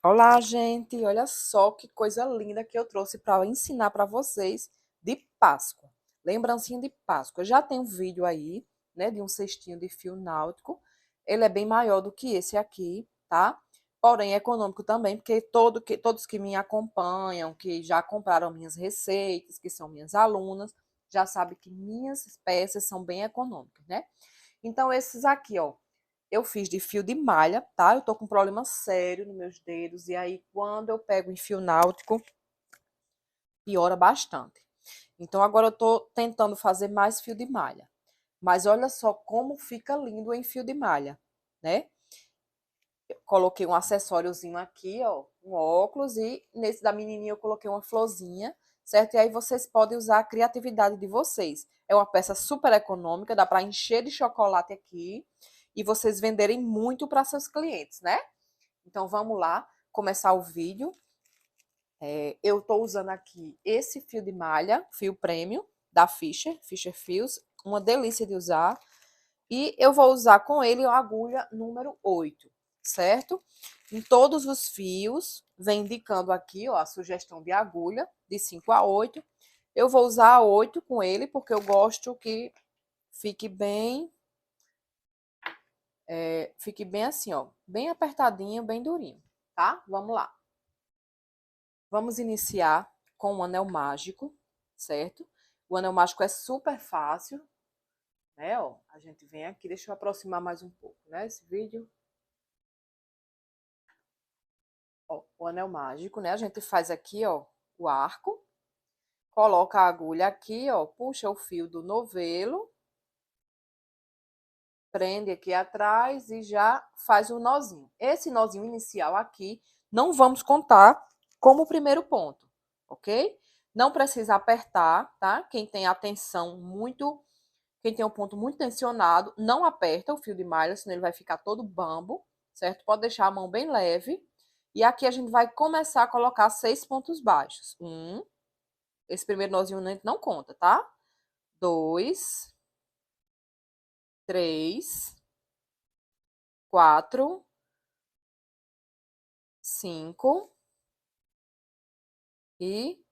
Olá, gente! Olha só que coisa linda que eu trouxe para ensinar para vocês de Páscoa. Lembrancinha de Páscoa. Já tem um vídeo aí, né, de um cestinho de fio náutico. Ele é bem maior do que esse aqui, tá? Porém, é econômico também, porque todos que me acompanham, que já compraram minhas receitas, que são minhas alunas, já sabem que minhas peças são bem econômicas, né? Então, esses aqui, ó, eu fiz de fio de malha, tá? Eu tô com um problema sério nos meus dedos. E aí, quando eu pego em fio náutico, piora bastante. Então, agora eu tô tentando fazer mais fio de malha. Mas olha só como fica lindo em fio de malha, né? Eu coloquei um acessóriozinho aqui, ó, um óculos. E nesse da menininha eu coloquei uma florzinha, certo? E aí vocês podem usar a criatividade de vocês. É uma peça super econômica, dá para encher de chocolate aqui e vocês venderem muito para seus clientes, né? Então vamos lá começar o vídeo. Eu estou usando aqui esse fio de malha, fio premium da Fisher Fios, uma delícia de usar. E eu vou usar com ele a agulha número 8, certo? Em todos os fios, vem indicando aqui, ó, a sugestão de agulha, de 5 a 8. Eu vou usar a 8 com ele, porque eu gosto que fique bem assim, ó, bem apertadinho, bem durinho, tá? Vamos lá. Vamos iniciar com o anel mágico, certo? O anel mágico é super fácil, né? Ó, a gente vem aqui, deixa eu aproximar mais um pouco, né? Esse vídeo. Ó, o anel mágico, né? A gente faz aqui, ó, o arco, coloca a agulha aqui, ó, puxa o fio do novelo, prende aqui atrás e já faz o nozinho. Esse nozinho inicial aqui não vamos contar como o primeiro ponto, ok? Não precisa apertar, tá? Quem tem quem tem um ponto muito tensionado, não aperta o fio de malha, senão ele vai ficar todo bambo, certo? Pode deixar a mão bem leve. E aqui a gente vai começar a colocar 6 pontos baixos. Esse primeiro nozinho não conta, tá? 2, 3, 4, 5 e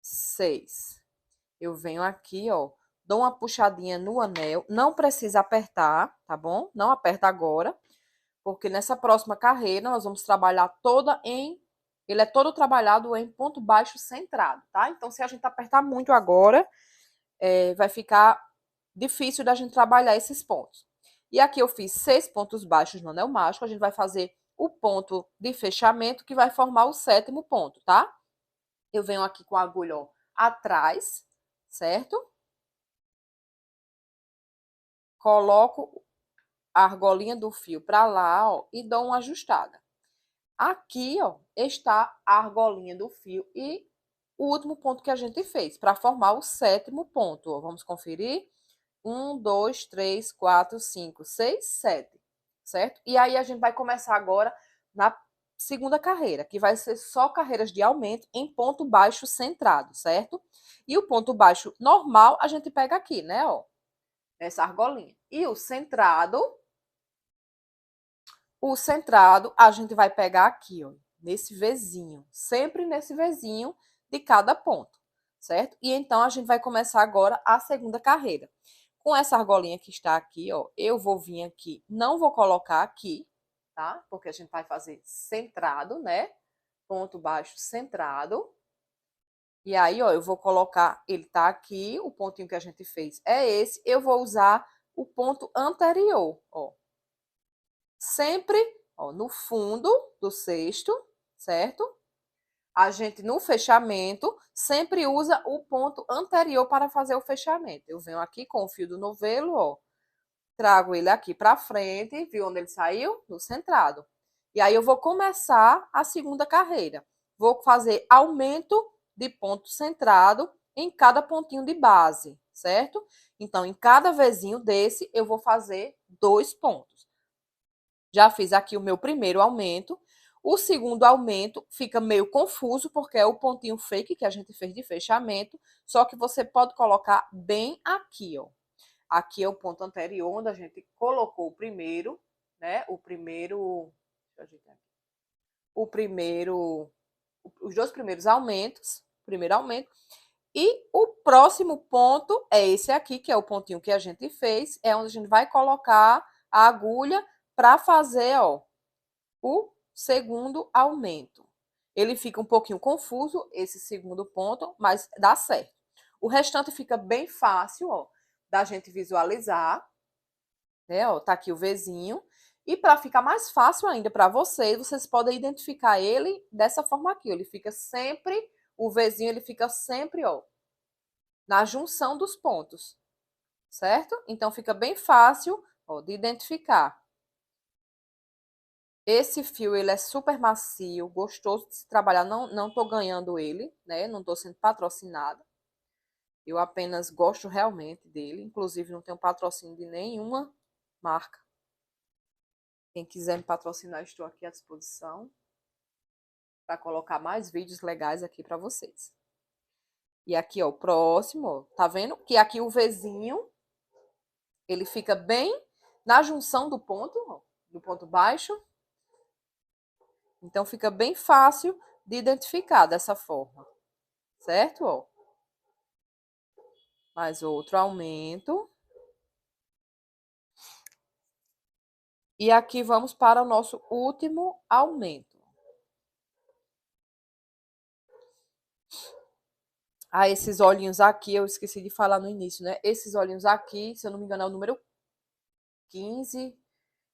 6. Eu venho aqui, ó, dou uma puxadinha no anel, não precisa apertar, tá bom? Não aperta agora, porque nessa próxima carreira nós vamos trabalhar ele é todo trabalhado em ponto baixo centrado, tá? Então, se a gente apertar muito agora, vai ficar difícil da gente trabalhar esses pontos. E aqui eu fiz 6 pontos baixos no anel mágico, a gente vai fazer o ponto de fechamento que vai formar o 7º ponto, tá? Eu venho aqui com a agulha, ó, atrás, certo? Coloco a argolinha do fio para lá, ó, e dou uma ajustada. Aqui, ó, está a argolinha do fio e o último ponto que a gente fez, para formar o 7º ponto. Ó. Vamos conferir? 1, 2, 3, 4, 5, 6, 7, certo? E aí a gente vai começar agora na segunda carreira, que vai ser só carreiras de aumento em ponto baixo centrado, certo? E o ponto baixo normal a gente pega aqui, né, ó, nessa argolinha. E o centrado a gente vai pegar aqui, ó, nesse Vzinho, sempre nesse Vzinho de cada ponto, certo? E então a gente vai começar agora a segunda carreira. Com essa argolinha que está aqui, ó, eu vou vir aqui, não vou colocar aqui, tá? Porque a gente vai fazer centrado, né? Ponto baixo centrado. E aí, ó, eu vou colocar, ele tá aqui, o pontinho que a gente fez é esse. Eu vou usar o ponto anterior, ó. Sempre, ó, no fundo do cesto, certo? A gente, no fechamento, sempre usa o ponto anterior para fazer o fechamento. Eu venho aqui com o fio do novelo, ó, trago ele aqui para frente, viu onde ele saiu? No centrado. E aí eu vou começar a segunda carreira. Vou fazer aumento de ponto centrado em cada pontinho de base, certo? Então, em cada vezinho desse, eu vou fazer 2 pontos. Já fiz aqui o meu primeiro aumento. O segundo aumento fica meio confuso, porque é o pontinho fake que a gente fez de fechamento, só que você pode colocar bem aqui, ó. Aqui é o ponto anterior, onde a gente colocou o primeiro, né? O primeiro. Deixa eu ajeitar aqui. os dois primeiros aumentos, primeiro aumento, e o próximo ponto é esse aqui, que é o pontinho que a gente fez, é onde a gente vai colocar a agulha para fazer, ó, o segundo aumento. Ele fica um pouquinho confuso, esse segundo ponto, mas dá certo. O restante fica bem fácil, ó, da gente visualizar, né? Ó, tá aqui o Vzinho. E para ficar mais fácil ainda para vocês, vocês podem identificar ele dessa forma aqui. Ele fica sempre, o Vzinho, ele fica sempre, ó, na junção dos pontos, certo? Então fica bem fácil, ó, de identificar. Esse fio, ele é super macio, gostoso de se trabalhar. Não tô ganhando ele, né? Não tô sendo patrocinada. Eu apenas gosto realmente dele. Inclusive, não tenho patrocínio de nenhuma marca. Quem quiser me patrocinar, estou aqui à disposição para colocar mais vídeos legais aqui para vocês. E aqui, ó, o próximo, ó, tá vendo? Que aqui o Vzinho, ele fica bem na junção do ponto, ó, do ponto baixo. Então, fica bem fácil de identificar dessa forma, certo? Ó. Mais outro aumento. E aqui vamos para o nosso último aumento. Ah, esses olhinhos aqui, eu esqueci de falar no início, né? Esses olhinhos aqui, se eu não me engano, é o número 15.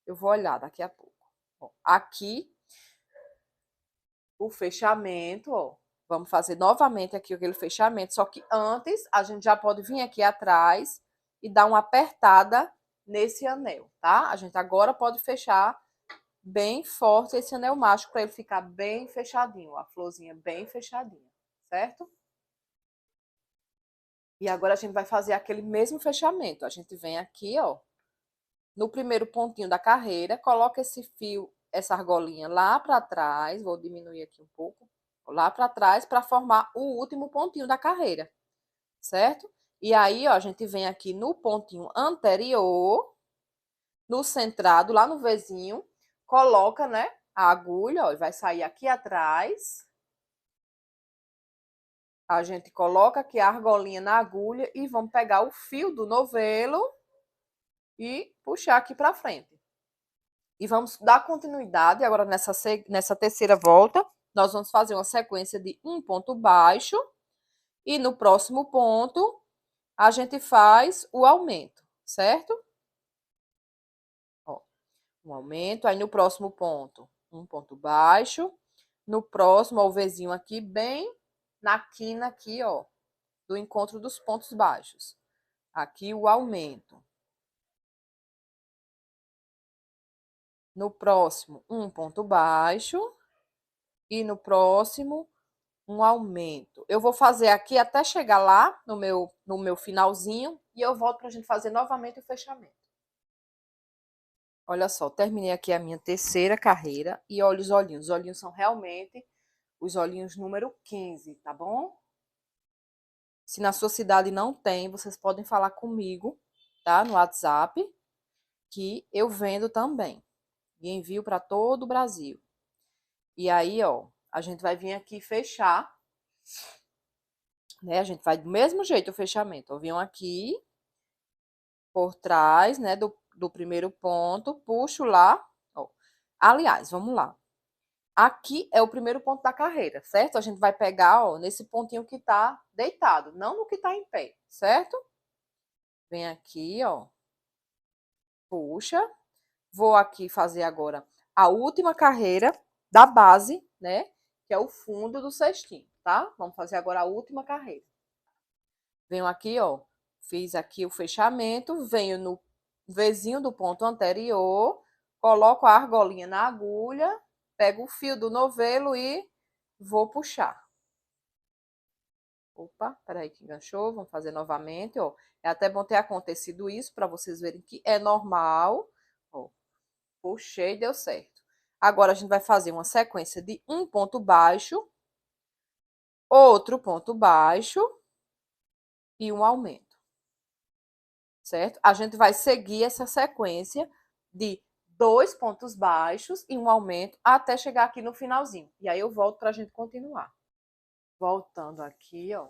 Eu vou olhar daqui a pouco. Bom, aqui, o fechamento, ó. Vamos fazer novamente aqui aquele fechamento, só que antes a gente já pode vir aqui atrás e dar uma apertada nesse anel, tá? A gente agora pode fechar bem forte esse anel mágico para ele ficar bem fechadinho, a florzinha bem fechadinha, certo? E agora a gente vai fazer aquele mesmo fechamento. A gente vem aqui, ó, no primeiro pontinho da carreira, coloca esse fio, essa argolinha lá para trás, vou diminuir aqui um pouco, lá para trás para formar o último pontinho da carreira, certo? E aí, ó, a gente vem aqui no pontinho anterior, no centrado, lá no Vzinho, coloca, né, a agulha, ó, e vai sair aqui atrás. A gente coloca aqui a argolinha na agulha e vamos pegar o fio do novelo e puxar aqui para frente. E vamos dar continuidade agora nessa terceira volta. Nós vamos fazer uma sequência de um ponto baixo e no próximo ponto a gente faz o aumento, certo? Ó, um aumento, aí no próximo ponto, um ponto baixo. No próximo, ó, o Vzinho aqui bem na quina aqui, ó, do encontro dos pontos baixos. Aqui o aumento. No próximo, um ponto baixo. E no próximo, um aumento. Eu vou fazer aqui até chegar lá no meu finalzinho e eu volto para a gente fazer novamente o fechamento. Olha só, terminei aqui a minha terceira carreira e olha os olhinhos. Os olhinhos são realmente os olhinhos número 15, tá bom? Se na sua cidade não tem, vocês podem falar comigo, tá? No WhatsApp, que eu vendo também. E envio para todo o Brasil. E aí, ó, a gente vai vir aqui fechar, né? A gente vai do mesmo jeito o fechamento. Ó, venho aqui por trás, né, do primeiro ponto, puxo lá, ó. Aliás, vamos lá. Aqui é o primeiro ponto da carreira, certo? A gente vai pegar, ó, nesse pontinho que tá deitado, não no que tá em pé, certo? Vem aqui, ó. Puxa. Vou aqui fazer agora a última carreira da base, né? Que é o fundo do cestinho, tá? Vamos fazer agora a última carreira. Venho aqui, ó. Fiz aqui o fechamento, venho no Vzinho do ponto anterior, coloco a argolinha na agulha, pego o fio do novelo e vou puxar. Opa, peraí que enganchou, vamos fazer novamente, ó. É até bom ter acontecido isso para vocês verem que é normal, ó. Puxei, deu certo. Agora a gente vai fazer uma sequência de um ponto baixo, outro ponto baixo e um aumento. Certo? A gente vai seguir essa sequência de 2 pontos baixos e um aumento até chegar aqui no finalzinho. E aí eu volto para a gente continuar. Voltando aqui, ó.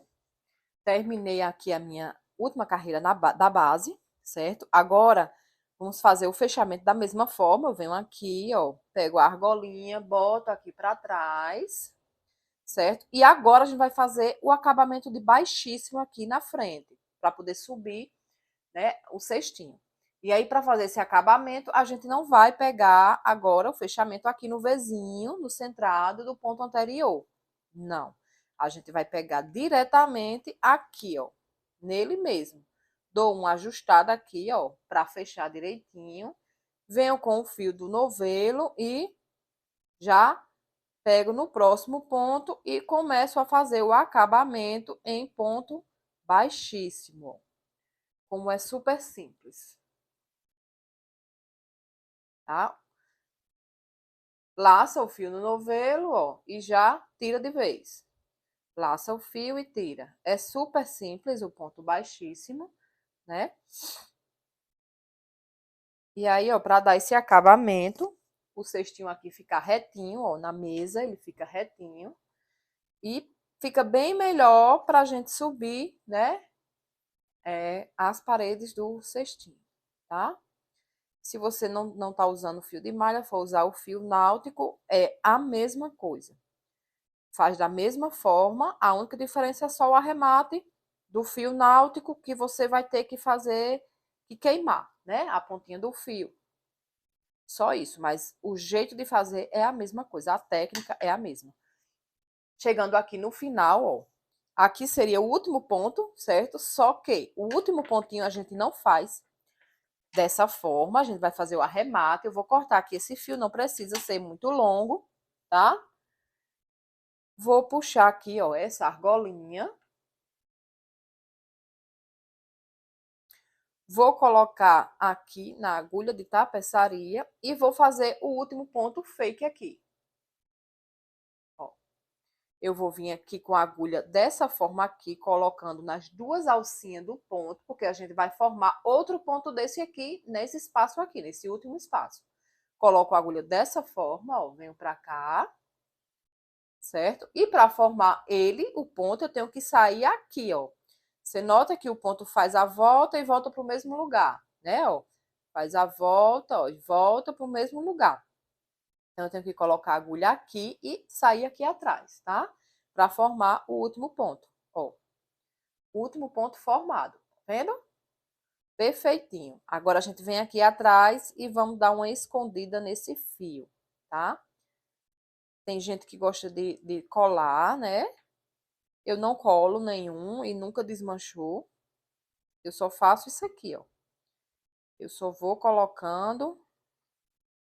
Terminei aqui a minha última carreira da base, certo? Agora, vamos fazer o fechamento da mesma forma. Eu venho aqui, ó, pego a argolinha, boto aqui para trás, certo? E agora a gente vai fazer o acabamento de baixíssimo aqui na frente, para poder subir, né, o cestinho. E aí, para fazer esse acabamento, a gente não vai pegar agora o fechamento aqui no Vzinho, no centrado do ponto anterior. Não. A gente vai pegar diretamente aqui, ó, nele mesmo. Dou uma ajustada aqui, ó, para fechar direitinho. Venho com o fio do novelo e já pego no próximo ponto e começo a fazer o acabamento em ponto baixíssimo. Como é super simples. Tá? Laça o fio no novelo, ó, e já tira de vez. Laça o fio e tira. É super simples o ponto baixíssimo, né? E aí, ó, para dar esse acabamento, o cestinho aqui fica retinho, ó, na mesa ele fica retinho. E fica bem melhor para a gente subir, né? As paredes do cestinho, tá? Se você não tá usando fio de malha, for usar o fio náutico, é a mesma coisa. Faz da mesma forma, a única diferença é só o arremate do fio náutico que você vai ter que fazer e queimar, né? A pontinha do fio. Só isso, mas o jeito de fazer é a mesma coisa, a técnica é a mesma. Chegando aqui no final, ó, aqui seria o último ponto, certo? Só que o último pontinho a gente não faz dessa forma, a gente vai fazer o arremate. Eu vou cortar aqui esse fio, não precisa ser muito longo, tá? Vou puxar aqui, ó, essa argolinha. Vou colocar aqui na agulha de tapeçaria e vou fazer o último ponto fake aqui. Ó, eu vou vir aqui com a agulha dessa forma aqui, colocando nas duas alcinhas do ponto, porque a gente vai formar outro ponto desse aqui, nesse espaço aqui, nesse último espaço. Coloco a agulha dessa forma, ó, venho pra cá, certo? E para formar ele, o ponto, eu tenho que sair aqui, ó. Você nota que o ponto faz a volta e volta para o mesmo lugar, né? Ó, faz a volta, ó, e volta para o mesmo lugar. Então, eu tenho que colocar a agulha aqui e sair aqui atrás, tá? Para formar o último ponto, ó. O último ponto formado, tá vendo? Perfeitinho. Agora, a gente vem aqui atrás e vamos dar uma escondida nesse fio, tá? Tem gente que gosta de colar, né? Eu não colo nenhum e nunca desmanchou. Eu só faço isso aqui, ó. Eu só vou colocando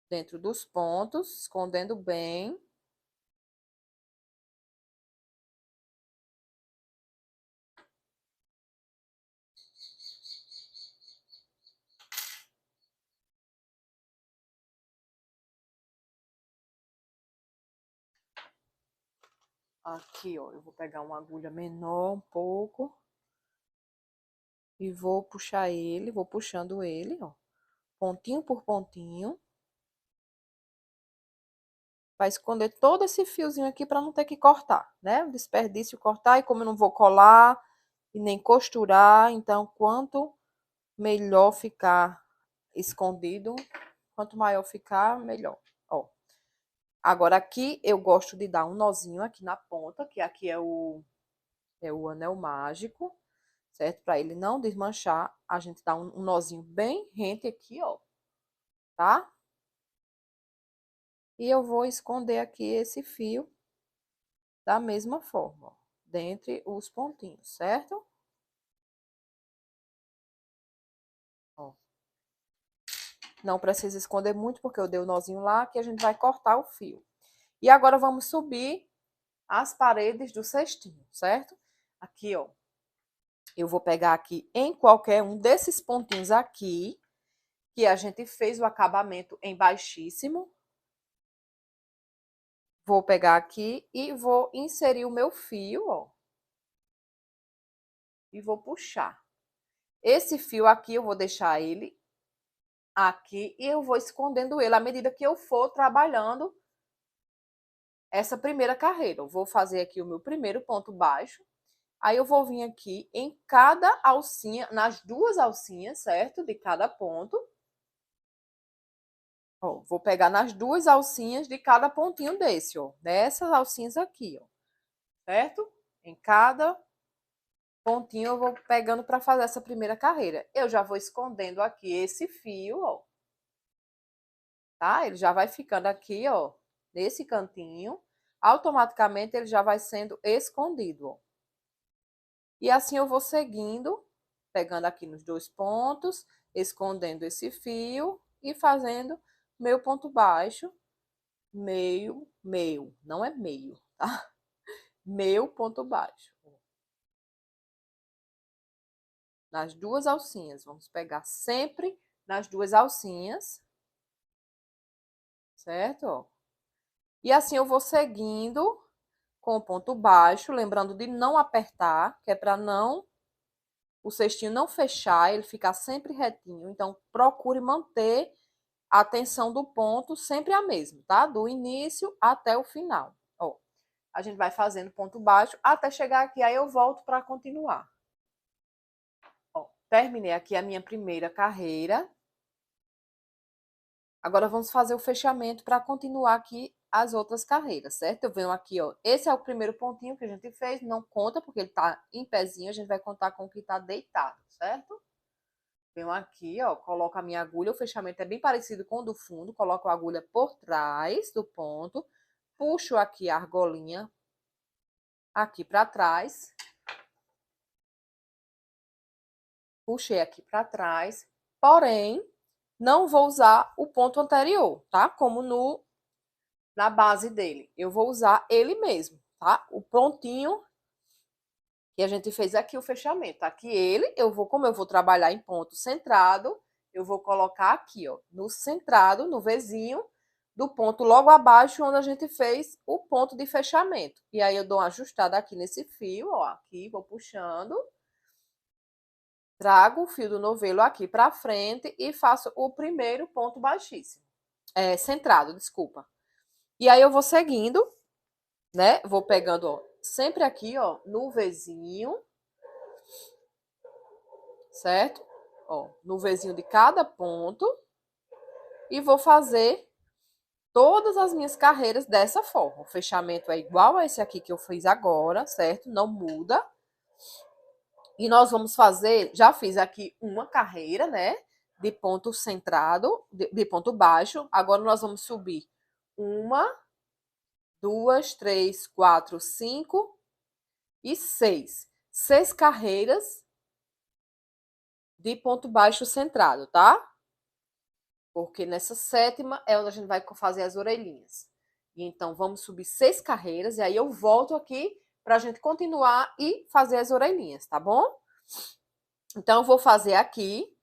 dentro dos pontos, escondendo bem. Aqui, ó, eu vou pegar uma agulha menor um pouco. E vou puxar ele, vou puxando ele, ó. Pontinho por pontinho. Vai esconder todo esse fiozinho aqui para não ter que cortar, né? O desperdício cortar, e como eu não vou colar e nem costurar, então quanto melhor ficar escondido, quanto maior ficar, melhor. Ó. Agora aqui eu gosto de dar um nozinho aqui na ponta, que aqui é o anel mágico, certo? Para ele não desmanchar, a gente dá um nozinho bem rente aqui, ó, tá? E eu vou esconder aqui esse fio da mesma forma, ó, dentre os pontinhos, certo? Ó. Não precisa esconder muito, porque eu dei o nozinho lá, que a gente vai cortar o fio. E agora vamos subir as paredes do cestinho, certo? Aqui, ó. Eu vou pegar aqui em qualquer um desses pontinhos aqui, que a gente fez o acabamento em baixíssimo. Vou pegar aqui e vou inserir o meu fio, ó. E vou puxar. Esse fio aqui eu vou deixar ele aqui e eu vou escondendo ele à medida que eu for trabalhando essa primeira carreira. Eu vou fazer aqui o meu primeiro ponto baixo. Aí eu vou vir aqui em cada alcinha, nas duas alcinhas, certo? De cada ponto. Ó, vou pegar nas duas alcinhas de cada pontinho desse, ó. Dessas alcinhas aqui, ó. Certo? Em cada pontinho eu vou pegando para fazer essa primeira carreira. Eu já vou escondendo aqui esse fio, ó. Tá? Ele já vai ficando aqui, ó, nesse cantinho. Automaticamente ele já vai sendo escondido, ó. E assim eu vou seguindo, pegando aqui nos dois pontos, escondendo esse fio e fazendo meu ponto baixo, meio, não é meio, tá? Meu ponto baixo. Nas duas alcinhas, vamos pegar sempre nas duas alcinhas, certo? Ó. E assim eu vou seguindo com o ponto baixo, lembrando de não apertar, que é para não o cestinho não fechar, ele ficar sempre retinho. Então, procure manter a tensão do ponto sempre a mesma, tá? Do início até o final. Ó, a gente vai fazendo ponto baixo até chegar aqui, aí eu volto para continuar. Ó, terminei aqui a minha primeira carreira. Agora vamos fazer o fechamento para continuar aqui as outras carreiras, certo? Eu venho aqui, ó. Esse é o primeiro pontinho que a gente fez, não conta porque ele tá em pezinho, a gente vai contar com o que tá deitado, certo? Venho aqui, ó, coloco a minha agulha, o fechamento é bem parecido com o do fundo, coloco a agulha por trás do ponto, puxo aqui a argolinha aqui para trás, puxei aqui para trás, porém, não vou usar o ponto anterior, tá? Como na base dele. Eu vou usar ele mesmo, tá? O pontinho que a gente fez aqui, o fechamento. Aqui ele, como eu vou trabalhar em ponto centrado, eu vou colocar aqui, ó, no centrado, no vizinho do ponto logo abaixo, onde a gente fez o ponto de fechamento. E aí eu dou uma ajustada aqui nesse fio, ó, aqui, vou puxando. Trago o fio do novelo aqui para frente e faço o primeiro ponto baixíssimo. Centrado, desculpa. E aí eu vou seguindo, né? Vou pegando, ó, sempre aqui, ó, no Vzinho, certo? Ó, no Vzinho de cada ponto. E vou fazer todas as minhas carreiras dessa forma. O fechamento é igual a esse aqui que eu fiz agora, certo? Não muda. E nós vamos fazer, já fiz aqui uma carreira, né? De ponto centrado, de ponto baixo. Agora nós vamos subir uma, duas, três, quatro, cinco e seis. 6 carreiras de ponto baixo centrado, tá? Porque nessa sétima é onde a gente vai fazer as orelhinhas. E então vamos subir 6 carreiras e aí eu volto aqui para a gente continuar e fazer as orelhinhas, tá bom? Então eu vou fazer aqui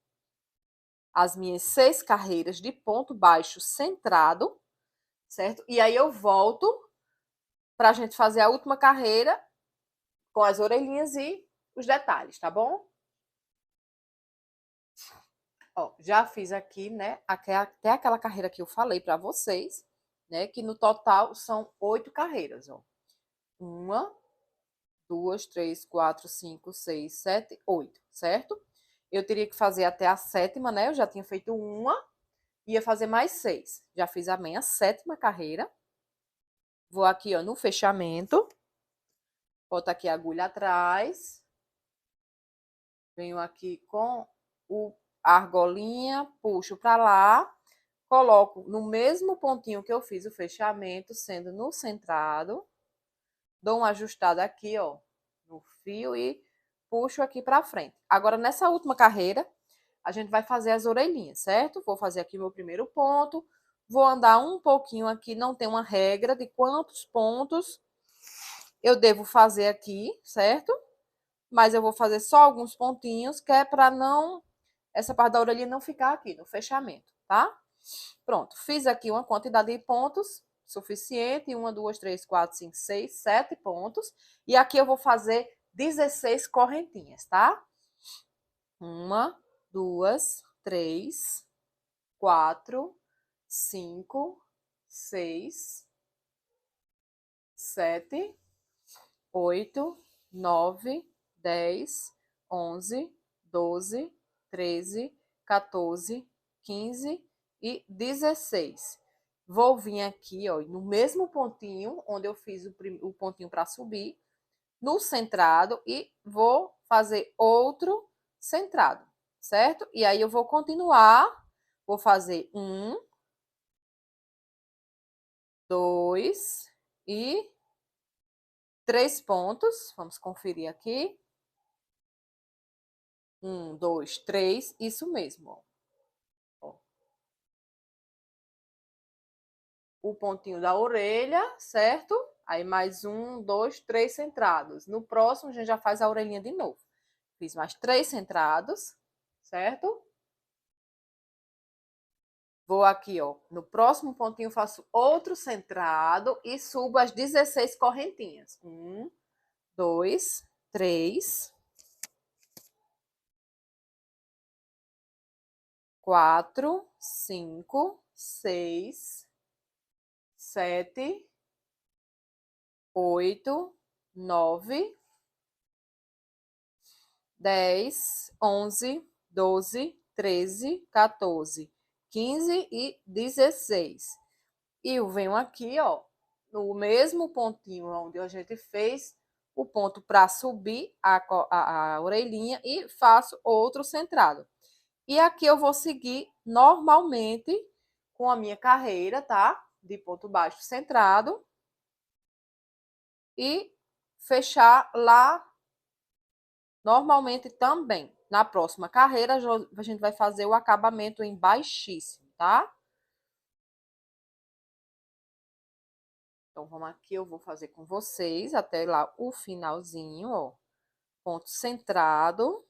as minhas 6 carreiras de ponto baixo centrado, certo? E aí eu volto para a gente fazer a última carreira com as orelhinhas e os detalhes, tá bom? Ó, já fiz aqui, né, até aquela carreira que eu falei para vocês, né, que no total são 8 carreiras, ó. 1, 2, 3, 4, 5, 6, 7, 8, certo? Eu teria que fazer até a sétima, né? Eu já tinha feito uma, ia fazer mais 6. Já fiz a minha sétima carreira. Vou aqui, ó, no fechamento. Boto aqui a agulha atrás. Venho aqui com a argolinha, puxo para lá. Coloco no mesmo pontinho que eu fiz o fechamento, sendo no centrado. Dou uma ajustada aqui, ó, no fio e puxo aqui para frente. Agora, nessa última carreira, a gente vai fazer as orelhinhas, certo? Vou fazer aqui meu primeiro ponto. Vou andar um pouquinho aqui, não tem uma regra de quantos pontos eu devo fazer aqui, certo? Mas eu vou fazer só alguns pontinhos, que é para não essa parte da orelhinha não ficar aqui no fechamento, tá? Pronto, fiz aqui uma quantidade de pontos suficiente, 1, 2, 3, 4, 5, 6, 7 pontos. E aqui eu vou fazer 16 correntinhas, tá? 1, 2, 3, 4, 5, 6, 7, 8, 9, 10, 11, 12, 13, 14, 15 e 16. Vou vir aqui, ó, no mesmo pontinho onde eu fiz o pontinho para subir, no centrado, e vou fazer outro centrado, certo? E aí eu vou continuar, vou fazer 1, 2 e 3 pontos. Vamos conferir aqui. 1, 2, 3, isso mesmo, ó. O pontinho da orelha, certo? Aí mais 1, 2, 3 centrados. No próximo, a gente já faz a orelhinha de novo. Fiz mais 3 centrados, certo? Vou aqui, ó, no próximo pontinho faço outro centrado e subo as 16 correntinhas. 1, 2, 3, 4, 5, 6, 7, 8, 9, 10, 11, 12, 13, 14, 15 e 16. E eu venho aqui, ó, no mesmo pontinho onde a gente fez o ponto para subir a orelhinha e faço outro centrado. E aqui eu vou seguir normalmente com a minha carreira, tá? De ponto baixo centrado. E fechar lá normalmente também. Na próxima carreira, a gente vai fazer o acabamento em baixíssimo, tá? Então, vamos aqui, eu vou fazer com vocês até lá o finalzinho, ó. Ponto centrado.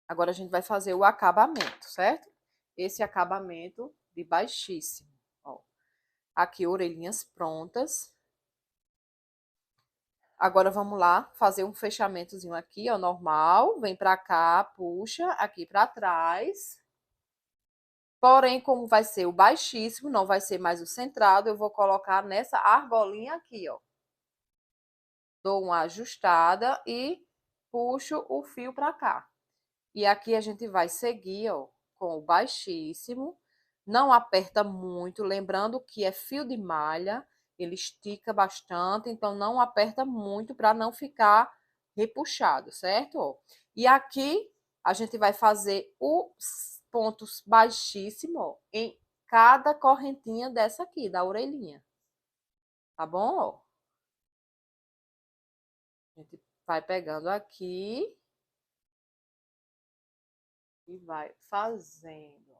Agora, a gente vai fazer o acabamento, certo? Esse acabamento de baixíssimo, ó. Aqui, orelhinhas prontas. Agora, vamos lá fazer um fechamentozinho aqui, ó, normal. Vem pra cá, puxa aqui pra trás. Porém, como vai ser o baixíssimo, não vai ser mais o centrado, eu vou colocar nessa argolinha aqui, ó. Dou uma ajustada e puxo o fio pra cá. E aqui a gente vai seguir, ó, com o baixíssimo. Não aperta muito, lembrando que é fio de malha, ele estica bastante, então não aperta muito para não ficar repuxado, certo? Ó. E aqui a gente vai fazer os pontos baixíssimos, ó, em cada correntinha dessa aqui, da orelhinha. Tá bom? Ó. A gente vai pegando aqui e vai fazendo.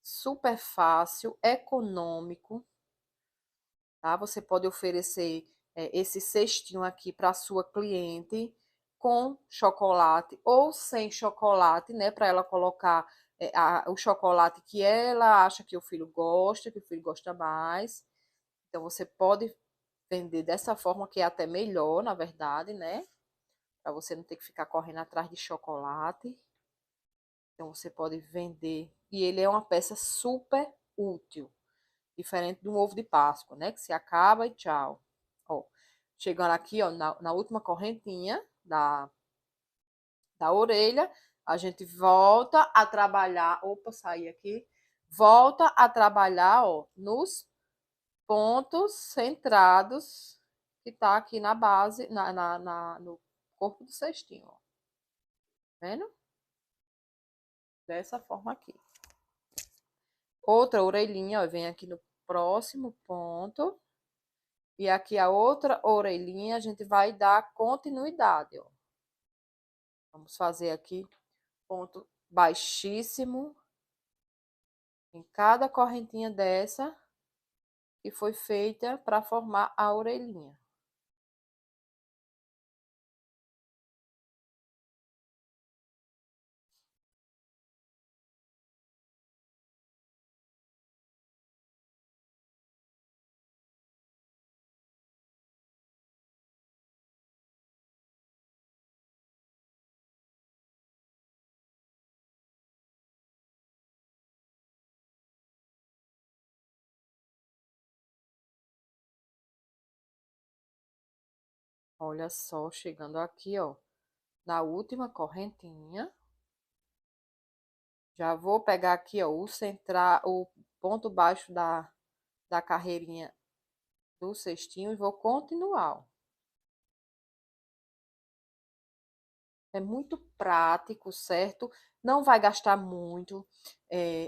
Super fácil, econômico, tá? Você pode oferecer esse cestinho aqui para sua cliente com chocolate ou sem chocolate, né? Para ela colocar o chocolate que ela acha que o filho gosta, que o filho gosta mais. Então, você pode vender dessa forma, que é até melhor, na verdade, né? Para você não ter que ficar correndo atrás de chocolate. Então, você pode vender. E ele é uma peça super útil. Diferente de um ovo de Páscoa, né? Que se acaba e tchau. Ó, chegando aqui, ó, na última correntinha da orelha, a gente volta a trabalhar. Opa, saí aqui. Volta a trabalhar, ó, nos pontos centrados que tá aqui na base, no corpo do cestinho, ó. Vendo? Dessa forma aqui. Outra orelhinha, ó, vem aqui no próximo ponto E aqui a outra orelhinha, a gente vai dar continuidade, ó. Vamos fazer aqui ponto baixíssimo em cada correntinha dessa que foi feita para formar a orelhinha. Olha só, chegando aqui, ó, na última correntinha. Já vou pegar aqui, ó, o central, o ponto baixo da carreirinha do cestinho e vou continuar, ó. É muito prático, certo? Não vai gastar muito.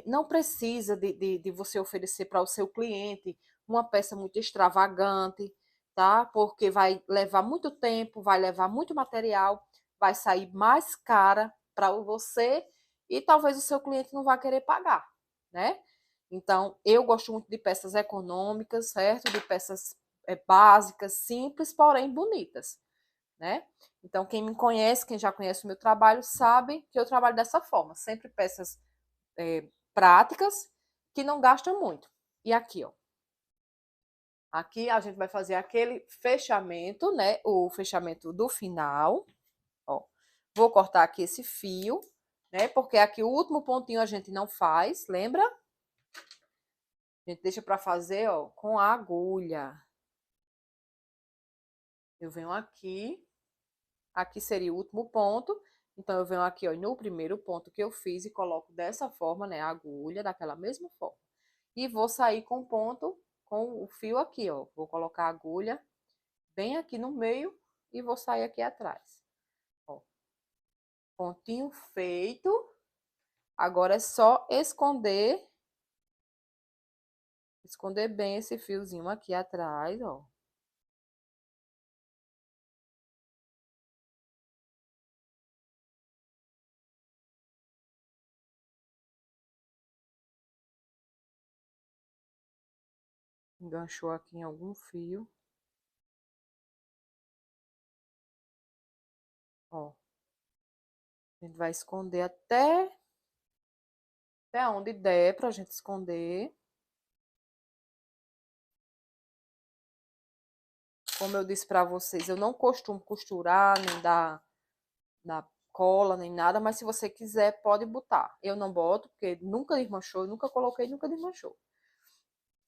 Não precisa de você oferecer para o seu cliente uma peça muito extravagante, tá? Porque vai levar muito tempo, vai levar muito material, vai sair mais cara para você e talvez o seu cliente não vá querer pagar, né? Então, eu gosto muito de peças econômicas, certo? De peças básicas, simples, porém bonitas, né? Então, quem me conhece, quem já conhece o meu trabalho, sabe que eu trabalho dessa forma, sempre peças práticas que não gastam muito. E aqui, ó. Aqui a gente vai fazer aquele fechamento, né? O fechamento do final, ó. Vou cortar aqui esse fio, né? Porque aqui o último pontinho a gente não faz, lembra? A gente deixa para fazer, ó, com a agulha. Eu venho aqui, aqui seria o último ponto. Então, eu venho aqui, ó, no primeiro ponto que eu fiz e coloco dessa forma, né, a agulha, daquela mesma forma. E vou sair com o ponto, com o fio aqui, ó. Vou colocar a agulha bem aqui no meio e vou sair aqui atrás. Ó, pontinho feito. Agora é só esconder bem esse fiozinho aqui atrás, ó. Enganchou aqui em algum fio. Ó. A gente vai esconder até onde der pra gente esconder. Como eu disse pra vocês, eu não costumo costurar, nem dar cola, nem nada, mas se você quiser, pode botar. Eu não boto, porque nunca desmanchou, eu nunca coloquei, nunca desmanchou.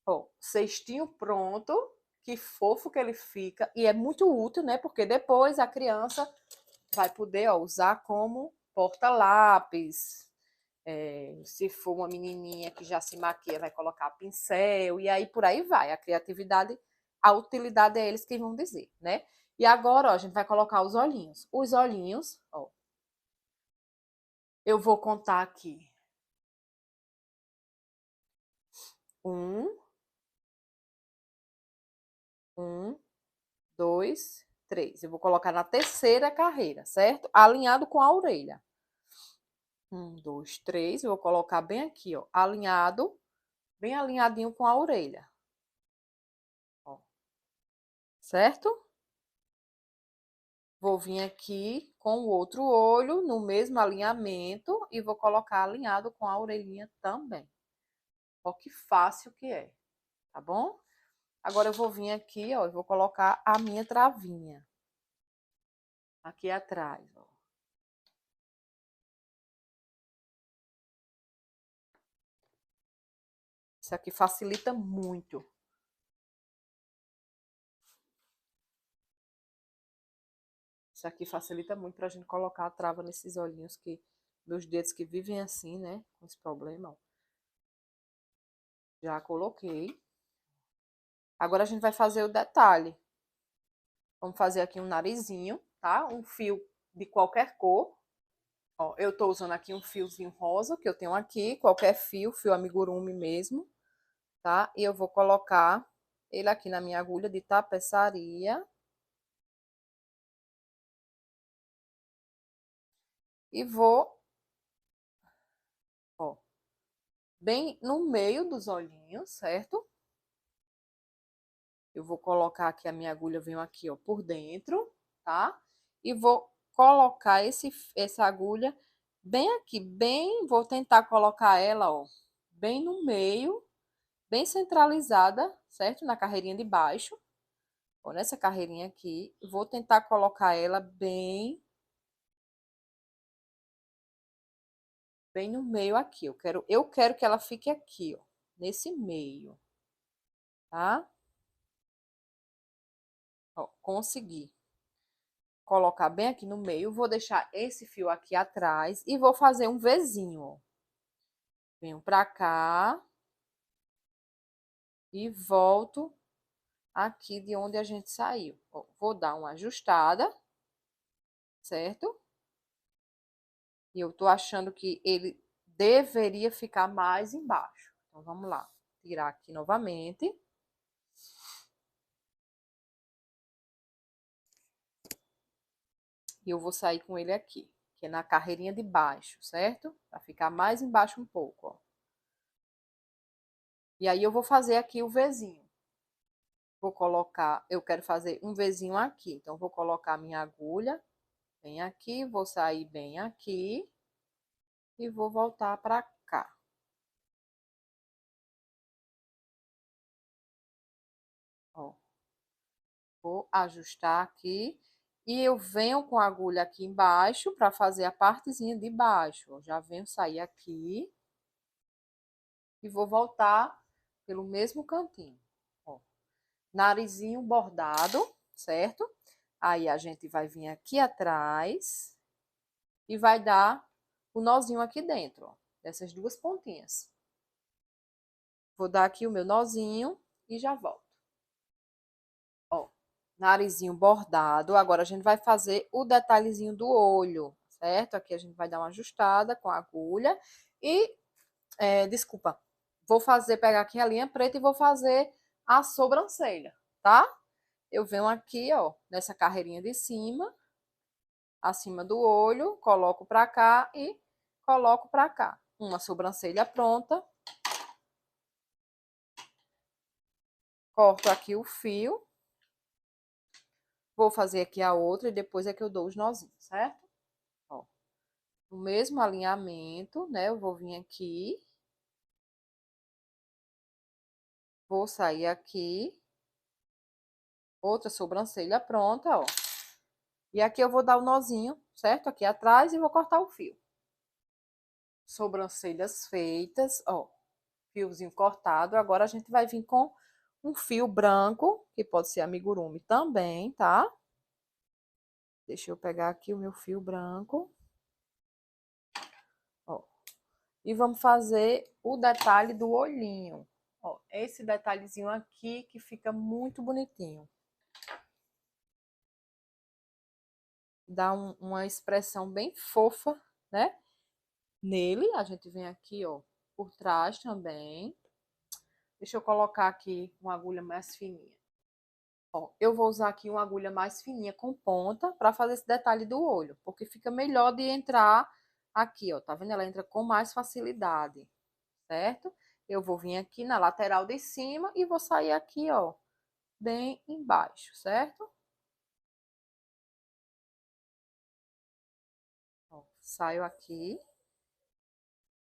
Ó, cestinho pronto, que fofo que ele fica, e é muito útil, né? Porque depois a criança vai poder, ó, usar como porta-lápis. Se for uma menininha que já se maquia, vai colocar pincel, e aí por aí vai. A criatividade, a utilidade é eles que vão dizer, né? E agora, ó, a gente vai colocar os olhinhos. Os olhinhos, ó, eu vou contar aqui. 1, 2, 3. Eu vou colocar na terceira carreira, certo? Alinhado com a orelha. 2, 3. Eu vou colocar bem aqui, ó. Alinhado, bem alinhadinho com a orelha. Ó. Certo? Vou vir aqui com o outro olho no mesmo alinhamento e vou colocar alinhado com a orelhinha também. Ó, que fácil que é, tá bom? Agora eu vou vir aqui, ó, e vou colocar a minha travinha. Aqui atrás, ó. Isso aqui facilita muito. Isso aqui facilita muito pra gente colocar a trava nesses olhinhos que meus dedos que vivem assim, né? Com esse problema, ó. Já coloquei. Agora a gente vai fazer o detalhe. Vamos fazer aqui um narizinho, tá? Um fio de qualquer cor. Ó, eu tô usando aqui um fiozinho rosa que eu tenho aqui, qualquer fio, fio amigurumi mesmo, tá? E eu vou colocar ele aqui na minha agulha de tapeçaria. E vou, ó, bem no meio dos olhinhos, certo? Eu vou colocar aqui a minha agulha, venho aqui, ó, por dentro, tá? E vou colocar essa agulha bem aqui, vou tentar colocar ela, ó, bem no meio, bem centralizada, certo? Na carreirinha de baixo. Ó, nessa carreirinha aqui, vou tentar colocar ela bem no meio aqui. Eu quero que ela fique aqui, ó, nesse meio, tá? Ó, consegui colocar bem aqui no meio. Vou deixar esse fio aqui atrás e vou fazer um Vzinho, ó. Venho pra cá e volto aqui de onde a gente saiu. Ó, vou dar uma ajustada, certo? E eu tô achando que ele deveria ficar mais embaixo. Então, vamos lá. Tirar aqui novamente. E eu vou sair com ele aqui, que é na carreirinha de baixo, certo? Para ficar mais embaixo um pouco, ó. E aí eu vou fazer aqui o Vzinho. Vou colocar, eu quero fazer um Vzinho aqui. Então, vou colocar minha agulha bem aqui, vou sair bem aqui e vou voltar para cá. Ó, vou ajustar aqui e eu venho com a agulha aqui embaixo para fazer a partezinha de baixo. Ó, já venho sair aqui e vou voltar pelo mesmo cantinho. Ó, narizinho bordado, certo? Aí a gente vai vir aqui atrás e vai dar o nozinho aqui dentro, ó, dessas duas pontinhas. Vou dar aqui o meu nozinho e já volto. Ó, narizinho bordado. Agora a gente vai fazer o detalhezinho do olho, certo? Aqui a gente vai dar uma ajustada com a agulha. E, desculpa, vou pegar aqui a linha preta e vou fazer a sobrancelha, tá? Eu venho aqui, ó, nessa carreirinha de cima, acima do olho, coloco pra cá e coloco pra cá. Uma sobrancelha pronta. Corto aqui o fio. Vou fazer aqui a outra e depois é que eu dou os nozinhos, certo? Ó, o mesmo alinhamento, né? Eu vou vir aqui. Vou sair aqui. Outra sobrancelha pronta, ó. E aqui eu vou dar o nozinho, certo? Aqui atrás e vou cortar o fio. Sobrancelhas feitas, ó. Fiozinho cortado. Agora a gente vai vir com um fio branco, que pode ser amigurumi também, tá? Deixa eu pegar aqui o meu fio branco. Ó. E vamos fazer o detalhe do olhinho. Ó, esse detalhezinho aqui que fica muito bonitinho. Dá uma expressão bem fofa, né? Nele, a gente vem aqui, ó, por trás também. Deixa eu colocar aqui uma agulha mais fininha. Ó, eu vou usar aqui uma agulha mais fininha com ponta para fazer esse detalhe do olho, porque fica melhor de entrar aqui, ó, tá vendo? Ela entra com mais facilidade, certo? Eu vou vir aqui na lateral de cima e vou sair aqui, ó, bem embaixo, certo? Ó, saio aqui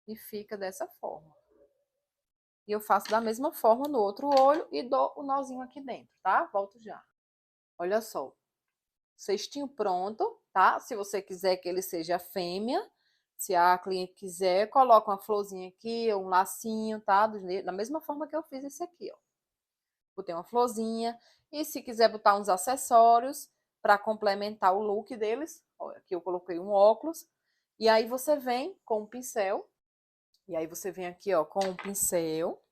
e fica dessa forma. E eu faço da mesma forma no outro olho e dou o nozinho aqui dentro, tá? Volto já. Olha só, cestinho pronto, tá? Se você quiser que ele seja fêmea, se a cliente quiser, coloca uma florzinha aqui, ou um lacinho, tá? Da mesma forma que eu fiz esse aqui, ó. Botei uma florzinha. E se quiser botar uns acessórios para complementar o look deles, ó, aqui eu coloquei um óculos. E aí você vem com um pincel. E aí você vem aqui, ó, com um pincel.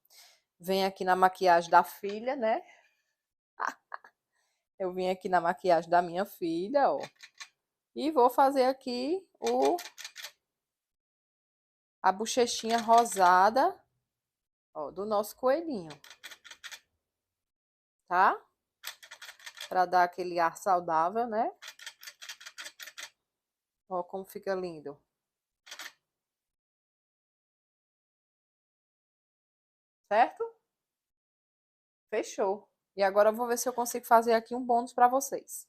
Vem aqui na maquiagem da filha, né? Eu vim aqui na maquiagem da minha filha, ó. E vou fazer aqui a bochechinha rosada, ó, do nosso coelhinho. tá? Pra dar aquele ar saudável, né? Ó como fica lindo. Certo? Fechou. E agora eu vou ver se eu consigo fazer aqui um bônus pra vocês.